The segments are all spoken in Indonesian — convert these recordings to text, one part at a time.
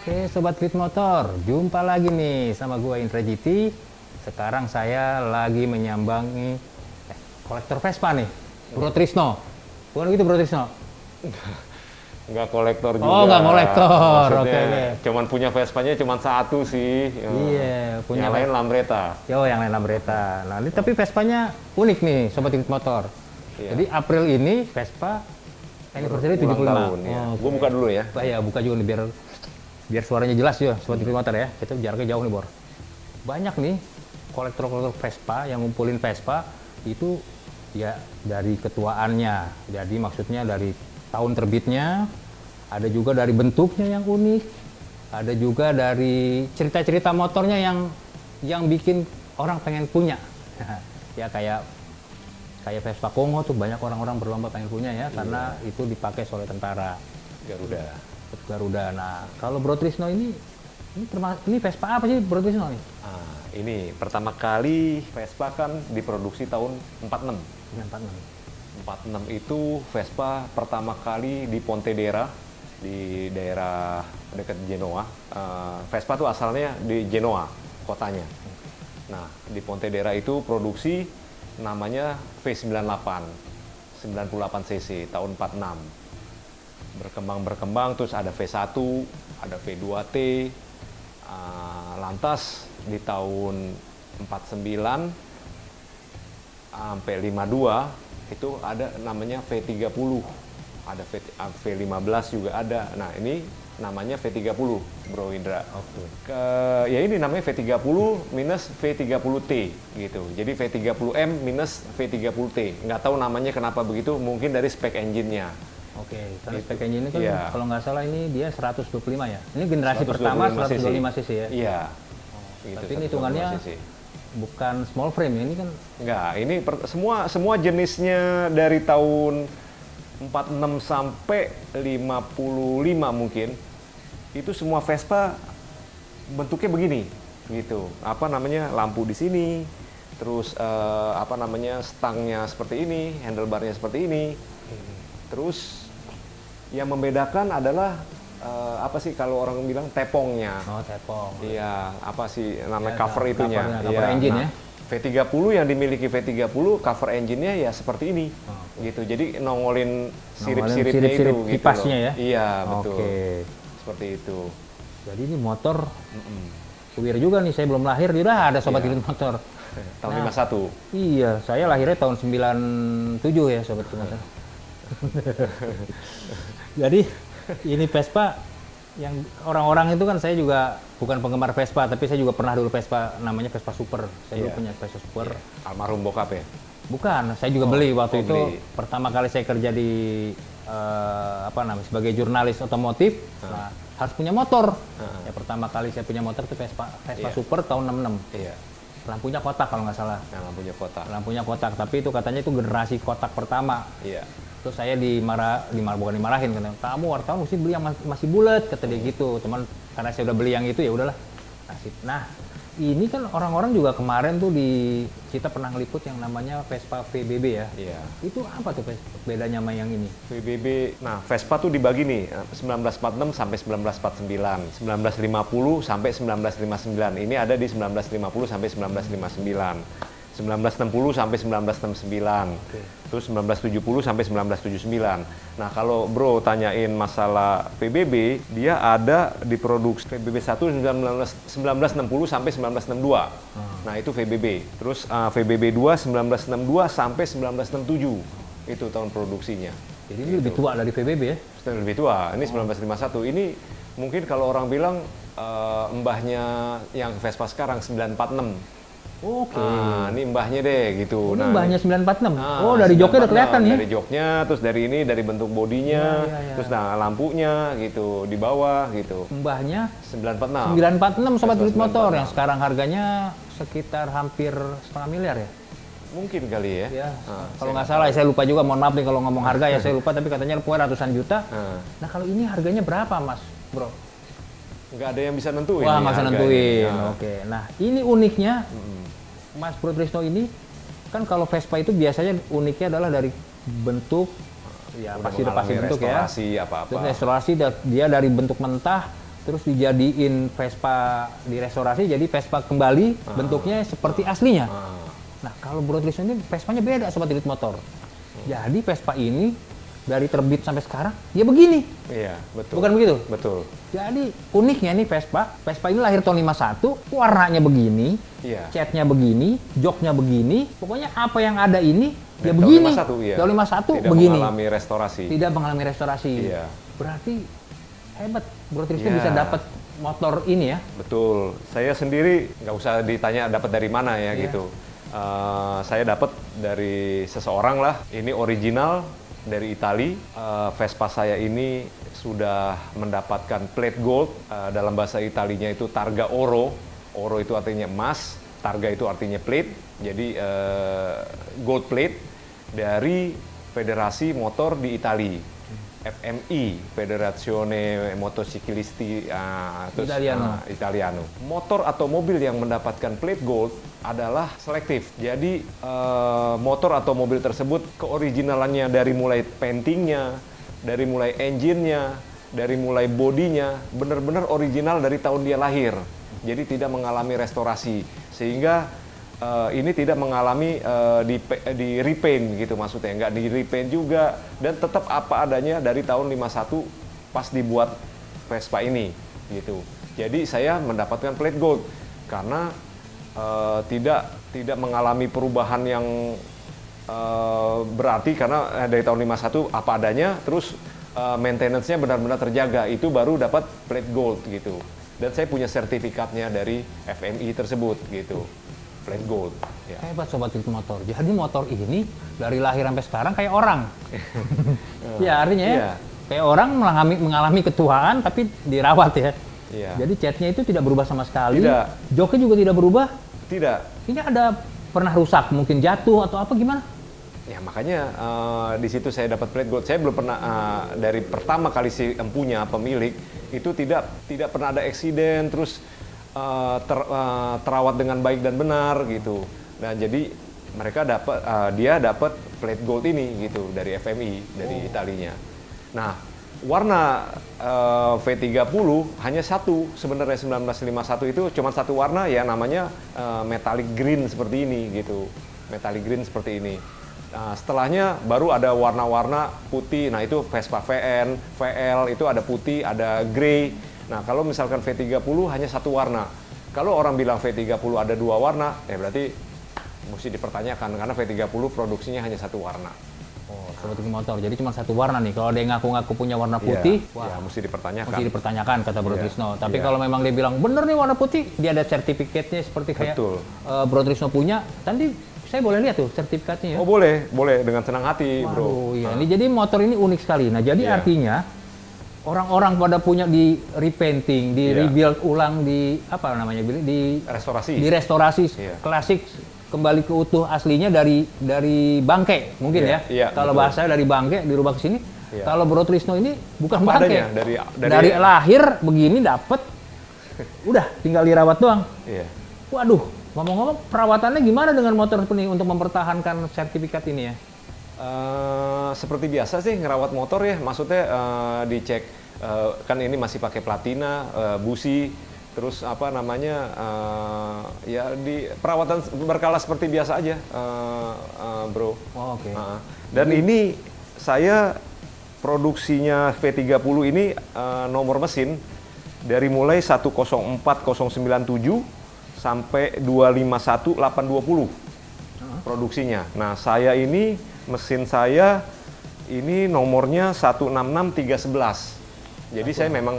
Oke, Sobat Fit Motor, jumpa lagi nih sama gua Indra GT. Sekarang saya lagi menyambangi kolektor Vespa nih, Bro Trisno. Bukan gitu Bro Trisno? Nggak kolektor juga. Oh, nggak kolektor, Maksudnya, oke. cuman punya Vespanya cuman satu sih. Iya, punya Yang lain Lambretta. Yo, yang lain Lambretta. Nah, ini tapi Vespanya unik nih, Sobat Fit Motor. Iya. Jadi April ini Vespa anniversary Ulang 75. tahun, ya. Oh, Gua buka dulu ya. ya, buka juga nih biar suaranya jelas ya, Sobat Fit Motor ya. Kita jaraknya jauh nih, Bor. Banyak nih kolektor-kolektor Vespa yang ngumpulin Vespa itu ya dari ketuaannya. Jadi maksudnya dari tahun terbitnya, ada juga dari bentuknya yang unik, ada juga dari cerita-cerita motornya yang bikin orang pengen punya. Ya kayak Vespa Kongo tuh banyak orang-orang berlomba pengen punya ya, karena itu dipakai oleh tentara Garuda. Nah, kalau Bro Trisno ini Vespa apa sih Bro Trisno nih? Nah, ini pertama kali Vespa kan diproduksi tahun 46. 46 itu Vespa pertama kali di Pontedera, di daerah dekat Genoa. Vespa tuh asalnya di Genoa kotanya. Nah, di Pontedera itu produksi namanya V98 98 cc tahun 46. Berkembang terus ada V1, ada V2T. Lantas di tahun 49 sampai 52 itu ada namanya V30, ada V15 juga ada. Nah, ini namanya V30, Bro Indra. Oke. Ya ini namanya V30 minus V30T gitu. Jadi V30M minus V30T. Nggak tahu namanya kenapa begitu, mungkin dari spek engine-nya. Oke, karena spek engine ini kan Iya. kalau nggak salah ini dia 125 ya. Ini generasi 125 pertama 125 cc ya. Iya. Tapi ini hitungannya 125 cc. bukan small frame ya, ini kan Enggak, ini semua jenisnya dari tahun 46 sampai 55 mungkin. Itu semua Vespa bentuknya begini gitu. Apa namanya? Lampu di sini. Terus apa namanya? Stangnya seperti ini, handlebarnya seperti ini. Terus yang membedakan adalah apa sih kalau orang bilang tepongnya. tepong. Iya, apa sih namanya Ya, cover itunya? cover engine ya. V30 yang dimiliki V30 cover engine-nya ya seperti ini. Gitu. Jadi nongolin sirip-siripnya sirip-sirip itu gitu kipasnya loh. ya. Iya, betul. Oke. Seperti itu. Jadi ini motor Suwir juga nih, saya belum lahir dia udah ada Sobat Iya. Fit Motor. Tahun Nah. 51. Iya, saya lahirnya tahun 97 ya Sobat Fit Motor. Jadi ini Vespa yang orang-orang itu kan, saya juga bukan penggemar Vespa, tapi saya juga pernah dulu Vespa namanya Vespa Super. Saya dulu Iya. punya Vespa Super. Almarhum bokap ya? Bukan, saya juga beli waktu itu. beli. Pertama kali saya kerja di sebagai jurnalis otomotif, nah, harus punya motor. Ya pertama kali saya punya motor itu Vespa Iya. Super tahun 66. Iya. Lampunya kotak kalau nggak salah. Yang lampunya kotak. Lampunya kotak, tapi itu katanya itu generasi kotak pertama. Iya. Terus saya bukan dimarahin, katanya, kamu wartawan mesti beli yang masih bulat, kata dia gitu. Cuman karena saya udah beli yang itu ya udahlah. Nah, ini kan orang-orang juga kemarin tuh kita pernah ngeliput yang namanya Vespa VBB ya. Iya. Itu apa tuh bedanya sama yang ini? VBB, nah Vespa tuh dibagi nih 1946 sampai 1949, 1950 sampai 1959. Ini ada di 1950 sampai 1959. 1960 sampai 1969, terus 1970 sampai 1979. Nah kalau Bro tanyain masalah VBB, dia ada di produksi VBB 1 1960 sampai 1962. Nah itu VBB. Terus VBB 2 1962 sampai 1967. Itu tahun produksinya. Jadi ini lebih tua dari VBB ya? Lebih tua. Ini 1951. Ini mungkin kalau orang bilang mbahnya yang Vespa sekarang 946. Oke. Nah, ini mbahnya deh gitu. Ini Nah, mbahnya 946. nah, Oh, dari joknya udah 946, kelihatan ya? Dari joknya, terus dari ini, dari bentuk bodinya, Iya. terus nah lampunya gitu di bawah gitu. Mbahnya 946. 946 Sobat Vespa Fit Motor 946. yang sekarang harganya sekitar hampir setengah miliar ya? Mungkin kali ya. Ya, Nah, kalau nggak salah, saya lupa juga, mohon maaf nih kalau ngomong harga ya, saya lupa, tapi katanya pokoknya ratusan juta. Nah, Nah, kalau ini harganya berapa, Mas, Bro? nggak ada yang bisa nentuin. Wah, nih nggak usah harganya. nentuin. Nah, Oke. Nah, ini uniknya, Mas Bro Trisno ini, kan kalau Vespa itu biasanya uniknya adalah dari bentuk, ya udah pasti udah pasti mengalami bentuk ya. restorasi apa-apa. Terus restorasi dia dari bentuk mentah terus dijadiin Vespa direstorasi jadi Vespa kembali bentuknya seperti aslinya. Nah kalau Bro Trisno ini Vespanya beda Sobat Irit Motor. Jadi Vespa ini dari terbit sampai sekarang dia begini. Iya, betul. Bukan begitu? Betul. Jadi uniknya nih Vespa ini lahir tahun 51, warnanya begini, Iya. catnya begini, joknya begini, pokoknya apa yang ada ini ya Dari begini. tahun 51, iya. Tahun 51 Tidak begini. mengalami restorasi. Tidak mengalami restorasi. Iya. Berarti hebat Bro Trisno Iya. bisa dapat motor ini ya. Betul. Saya sendiri nggak usah ditanya dapat dari mana ya Iya. gitu. Saya dapat dari seseorang lah. Ini original dari Itali. Vespa saya ini sudah mendapatkan plate gold. Dalam bahasa Italinya itu targa oro. Oro itu artinya emas. Targa itu artinya plate. Jadi gold plate dari Federasi Motor di Itali. FMI, Federazione Motociclisti Italiano. Motor atau mobil yang mendapatkan plate gold adalah selektif. Jadi motor atau mobil tersebut keoriginalannya dari mulai paintingnya, dari mulai engine-nya, dari mulai bodinya, benar-benar original dari tahun dia lahir. Jadi tidak mengalami restorasi, sehingga ini tidak mengalami di repaint gitu maksudnya, nggak di repaint juga, dan tetap apa adanya dari tahun 51 pas dibuat Vespa ini gitu. Jadi saya mendapatkan plate gold karena tidak mengalami perubahan yang berarti, karena dari tahun 51 apa adanya, terus maintenance-nya benar-benar terjaga, itu baru dapat plate gold gitu. Dan saya punya sertifikatnya dari FMI tersebut gitu. Plate gold. Ya. Hebat Sobat Irit Motor. Jadi motor ini dari lahir sampai sekarang kayak orang. Ya artinya ya, Iya. kayak orang mengalami ketuaan tapi dirawat ya. Iya. Jadi catnya itu tidak berubah sama sekali. Tidak. Joknya juga tidak berubah. Tidak. Ini ada pernah rusak, mungkin jatuh atau apa gimana? Ya makanya di situ saya dapat plate gold. Saya belum pernah dari pertama kali si empunya pemilik itu tidak pernah ada eksiden, terus terawat dengan baik dan benar gitu. Dan jadi mereka dia dapat plate gold ini gitu dari FMI, dari Italinya. Nah, warna V30 hanya satu sebenarnya. 1951 itu cuma satu warna ya, namanya metallic green seperti ini gitu. Metallic green seperti ini. Nah, setelahnya baru ada warna-warna putih. Nah, itu Vespa VN, VL itu ada putih, ada grey. Nah, kalau misalkan V30 hanya satu warna. Kalau orang bilang V30 ada dua warna, ya berarti mesti dipertanyakan, karena V30 produksinya hanya satu warna. Oh, Sobat Irit Motor. Jadi cuma satu warna nih. Kalau dia ngaku-ngaku punya warna putih, Ya, mesti dipertanyakan. mesti dipertanyakan kata Bro Iya. Trisno. Tapi Iya. kalau memang dia bilang bener nih warna putih, dia ada sertifikatnya seperti kayak Betul. Bro Trisno punya. Tadi saya boleh lihat tuh sertifikatnya ya. Oh boleh dengan senang hati, bro. Waduh, iya. Ini jadi motor ini unik sekali. Nah, jadi Iya. artinya orang-orang pada punya di repainting, di Iya. rebuild ulang, di apa namanya, di Restorasi. restorasi Iya. klasik, kembali ke utuh aslinya dari bangke mungkin Iya, ya. iya, Kalau betul. bahasa dari bangke dirubah ke sini. Iya. Kalau Bro Trisno ini bukan Apa bangke. adanya, Dari lahir begini dapet, udah tinggal dirawat doang. Iya. Waduh, ngomong-ngomong perawatannya gimana dengan motor ini untuk mempertahankan sertifikat ini ya? Seperti biasa sih ngerawat motor ya, maksudnya dicek, kan ini masih pakai platina, busi, terus apa namanya, ya di perawatan berkala seperti biasa aja, bro. Oh, oke. Dan ini saya produksinya V30 ini nomor mesin dari mulai 104097 sampai 251820 produksinya. Nah, saya ini mesin saya ini nomornya 166311. Jadi saya memang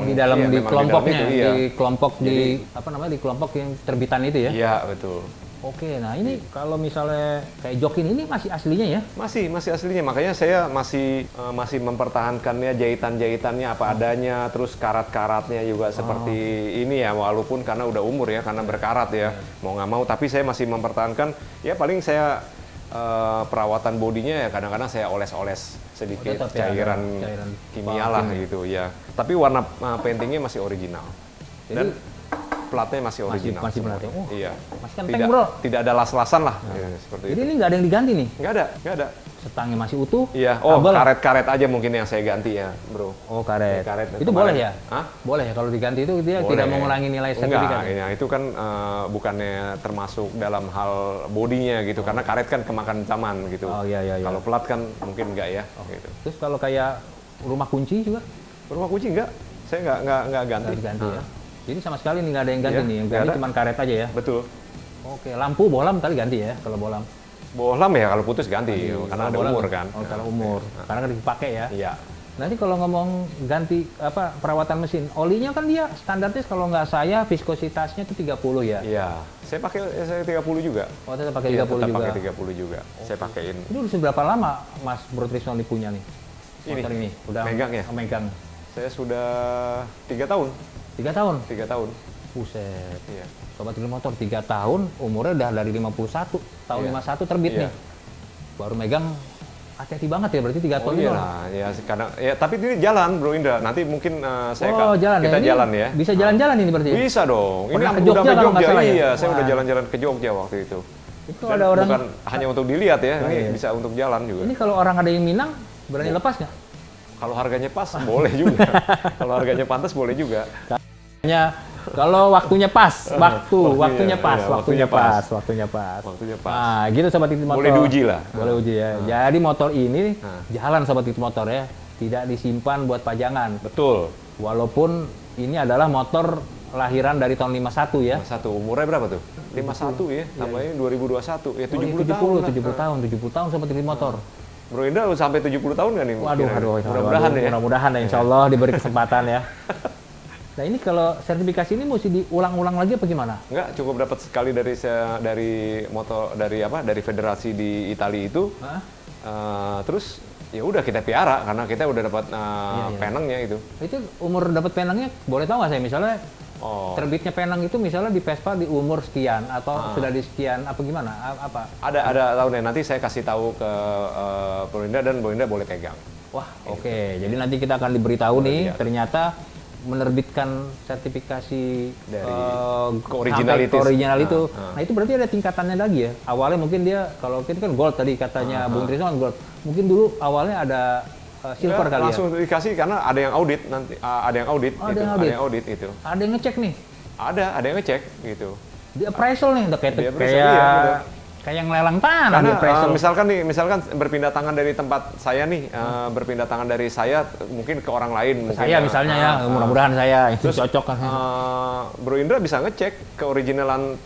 Di dalam iya, di memang kelompoknya, dalam itu, iya. di kelompok di Jadi- apa namanya, di kelompok yang terbitan itu ya. Iya, betul. Oke, nah ini kalau misalnya kayak jok ini masih aslinya ya? Masih aslinya, makanya saya masih mempertahankannya, jahitan-jahitannya apa adanya, terus karat-karatnya juga seperti ini ya, walaupun karena udah umur ya, karena berkarat ya, mau nggak mau, tapi saya masih mempertahankan, ya paling saya perawatan bodinya ya kadang-kadang saya oles-oles sedikit tetap ya, cairan ada cairan kimia lah parfum ya. gitu ya, tapi warna paintingnya masih original. Jadi Dan platnya masih original. Masih semua. plat ya? Oh, Iya. masih kenteng, Tidak, bro. tidak ada las-lasan lah. Ya, seperti Jadi itu. ini nggak ada yang diganti nih? Nggak ada. Setangnya masih utuh? Iya, oh kabel? karet-karet aja mungkin yang saya ganti ya, bro. Oh, karet. Karet Itu boleh ya? Hah? Boleh ya, kalau diganti itu dia Boleh. tidak mengurangi nilai sertifikat? Enggak, ya, itu kan bukannya termasuk dalam hal bodinya gitu, karena karet kan kemakan zaman gitu. Oh, iya. Kalau pelat kan mungkin enggak ya. Gitu. Terus kalau kayak rumah kunci juga? Rumah kunci enggak, saya nggak ganti. Nggak diganti ya? Jadi sama sekali nih nggak ada yang ganti Iya, nih, yang nggak ganti ada. cuma karet aja ya? Betul. Oke, lampu bohlam kali ganti ya kalau bohlam? Bohlam ya kalau putus ganti, karena ada Kalau bohlam, umur kan. Oh, kalau umur, karena kan dipakai ya? Iya. Nanti kalau ngomong ganti perawatan mesin, olinya kan dia standarnya kalau nggak saya viskositasnya itu 30 ya? Iya. Saya 30 juga. Oh, tetap pakai Iya, 30 tetap juga? pakai 30 juga. Saya pakein. Itu udah seberapa lama Mas Bro Trisno punya nih? Ini, Motor ini? Udah megang ya? Megang. Saya sudah 3 tahun. 3 tahun? 3 tahun. Buset. Iya. Sobat Gil Motor 3 tahun, umurnya udah dari 51. Tahun Iya. 51 terbit Iya. nih. Baru megang, hati-hati banget ya berarti 3 Oh tahun iya itu. lah, ya kadang ya tapi ini jalan Bro Indra. Nanti mungkin Jalan kita Ini jalan ya. Bisa jalan-jalan ini berarti ya? Bisa dong. Ini Pernah ke udah Jogja sampai kalau nggak salah ya? Iya, saya Wah. udah jalan-jalan ke Jogja waktu itu. Itu Dan ada orang, bukan hanya untuk dilihat ya, Oh, ini iya. bisa untuk jalan juga. ini kalau orang ada yang Minang, berani lepas nggak? Kalau harganya pas boleh juga. Kalau harganya pantas boleh juga. Hanya kalau waktunya pas, waktunya pas, iya, waktunya waktunya pas. pas, waktunya pas. Waktunya pas. Nah, gitu Sobat Titi Motor. Boleh diuji lah. Boleh uji ya. Jadi motor ini Nah. jalan Sobat Titi Motor ya, tidak disimpan buat pajangan. Betul. Walaupun ini adalah motor lahiran dari tahun 51 ya. 51 umurnya berapa tuh? 51 ya, tambahnya 2021. Ya 70 70 tahun lah. 70 tahun Sobat Titi Motor. Bro Indra sampai 70 tahun nggak nih? Waduh, Mudah-mudahan ya. Mudah-mudahan ya, insya Allah diberi kesempatan ya. Nah ini kalau sertifikasi ini mesti diulang-ulang lagi apa gimana? Enggak, cukup dapat sekali dari federasi di Italia itu. Hah? Terus ya udah kita piara karena kita udah dapat penangnya itu. Itu umur dapat penangnya boleh tahu nggak saya misalnya Oh. terbitnya penang itu misalnya di Vespa di umur sekian atau sudah di sekian apa gimana? Apa? Ada tahunnya, nanti saya kasih tahu ke Bro Indra dan Bro Indra boleh pegang. Wah, oke. Jadi nanti kita akan diberitahu Boleh nih lihat. ternyata menerbitkan sertifikasi Dari sampai ke original itu. Nah. Nah, itu berarti ada tingkatannya lagi ya. Awalnya mungkin dia kalau kita kan gold tadi katanya Bung Trisno kan gold. Mungkin dulu awalnya ada silver Enggak, kali ya. langsung dikasih karena ada yang audit nanti, ada yang audit, Oh, gitu. ada yang Ada audit. yang audit itu. Ada yang ngecek nih. Ada yang ngecek gitu. Di appraisal nih udah kayak Di appraisal, iya, udah. kayak yang lelang tanah di Karena appraisal. misalkan berpindah tangan dari tempat saya nih, berpindah tangan dari saya mungkin ke orang lain. Mungkin Saya misalnya ya, mudah-mudahan saya itu Terus, cocok kan. Bro Indra bisa ngecek ke originalan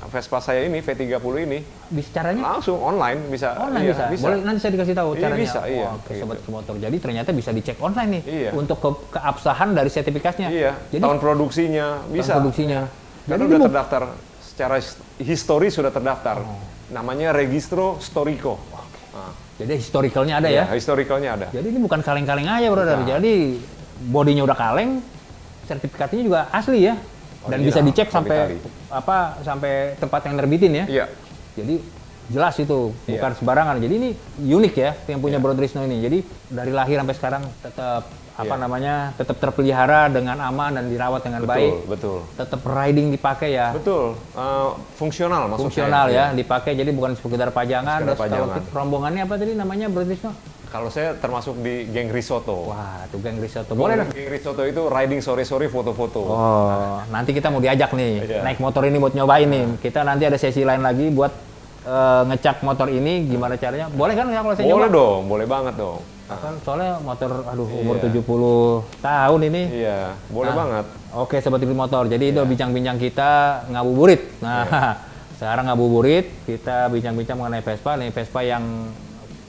Vespa saya ini V30 ini Bisa caranya langsung online bisa. online iya, bisa. Boleh nanti saya dikasih tahu Iya, caranya. bisa, iya. Wah, oke, Gitu. sobat motor. Jadi ternyata bisa dicek online nih Iya. untuk keabsahan dari sertifikatnya. Iya. Jadi Tahun produksinya bisa. produksinya. Karena Jadi udah ini terdaftar secara histori sudah terdaftar. Oh. Namanya Registro Storico. Nah, jadi historicalnya ada iya, ya. historicalnya ada. Jadi ini bukan kaleng-kaleng aja, brother. Bukan. Jadi bodinya udah kaleng, sertifikatnya juga asli ya. Dan Original, bisa dicek dari sampai Itali. sampai tempat yang nerbitin ya. Iya. Jadi jelas itu, Iya. bukan sembarangan. Jadi ini unik ya yang punya Bro Trisno ini. Jadi dari lahir sampai sekarang tetap Iya. tetap terpelihara dengan aman dan dirawat dengan baik. Betul. Tetap riding dipakai ya. Betul. Fungsional maksudnya. Fungsional ya, dipakai jadi bukan sekedar pajangan. Sekedar Terus kalau pajangan. rombongannya apa tadi namanya Bro Trisno? Kalau saya termasuk di geng risotto. Wah, tuh geng risotto. Boleh dong. Geng risotto itu riding sore-sore foto-foto. Oh, nanti kita mau diajak nih Iya. naik motor ini buat nyobain nih. Kita nanti ada sesi lain lagi buat ngecak motor ini gimana caranya? Boleh kan ya kalau saya Boleh nyoba? dong, boleh banget dong. Kan soalnya motor umur Iya. 70 tahun ini. Iya, boleh Nah, banget. Oke, sobat TV motor. Jadi itu bincang-bincang kita ngabuburit. Nah, sekarang ngabuburit kita bincang-bincang mengenai Vespa. Nih Vespa yang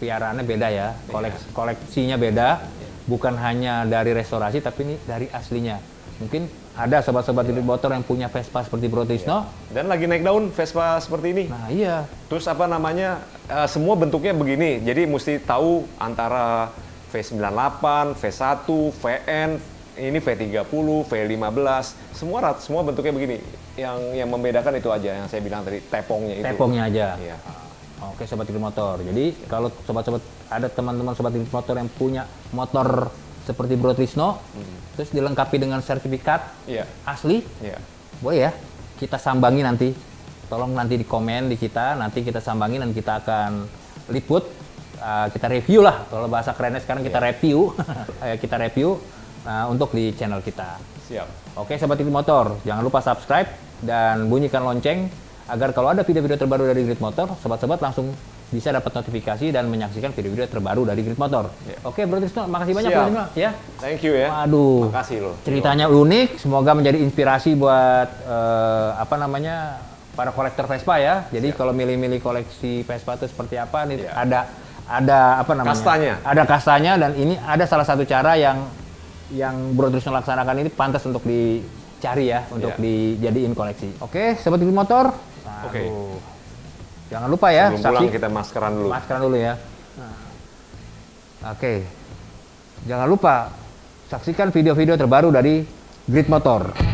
piaraannya beda ya. Koleksinya beda. Bukan hanya dari restorasi tapi ini dari aslinya. Mungkin ada sobat-sobat TV motor yang punya Vespa seperti Bro Trisno. Dan lagi naik daun Vespa seperti ini. Nah, iya. Terus apa namanya, semua bentuknya begini. Jadi mesti tahu antara V98, V1, VN, ini V30, V15, semua bentuknya begini. Yang membedakan itu aja yang saya bilang tadi, tepongnya itu. Tepongnya aja. Iya. Oke, sobat TV motor. Jadi kalau sobat-sobat ada teman-teman sobat TV motor yang punya motor seperti Bro Trisno, terus dilengkapi dengan sertifikat Iya. asli, Iya. boleh ya? kita sambangi nanti. Tolong nanti di komen di kita, nanti kita sambangi dan kita akan liput, kita review lah. Kalau bahasa kerennya sekarang kita review, kita review untuk di channel kita. Siap. Oke, Sobat Grid Motor, jangan lupa subscribe dan bunyikan lonceng agar kalau ada video-video terbaru dari Grid Motor, sobat-sobat langsung bisa dapat notifikasi dan menyaksikan video-video terbaru dari Grid Motor. Oke, Bro Trisno, makasih banyak Bro Trisno ya. Thank you ya. Waduh, Makasih loh. ceritanya unik, semoga menjadi inspirasi buat para kolektor Vespa ya. Jadi kalau milih-milih koleksi Vespa itu seperti apa nih? Ada apa namanya? Kastanya. Ada kastanya dan ini ada salah satu cara yang Bro Trisno laksanakan ini pantas untuk dicari ya, untuk dijadiin koleksi. Oke, Sobat Grid Motor. Oke. Jangan lupa ya, Sebelum pulang kita maskeran dulu. Maskeran dulu ya. Oke. Jangan lupa saksikan video-video terbaru dari Grid Motor.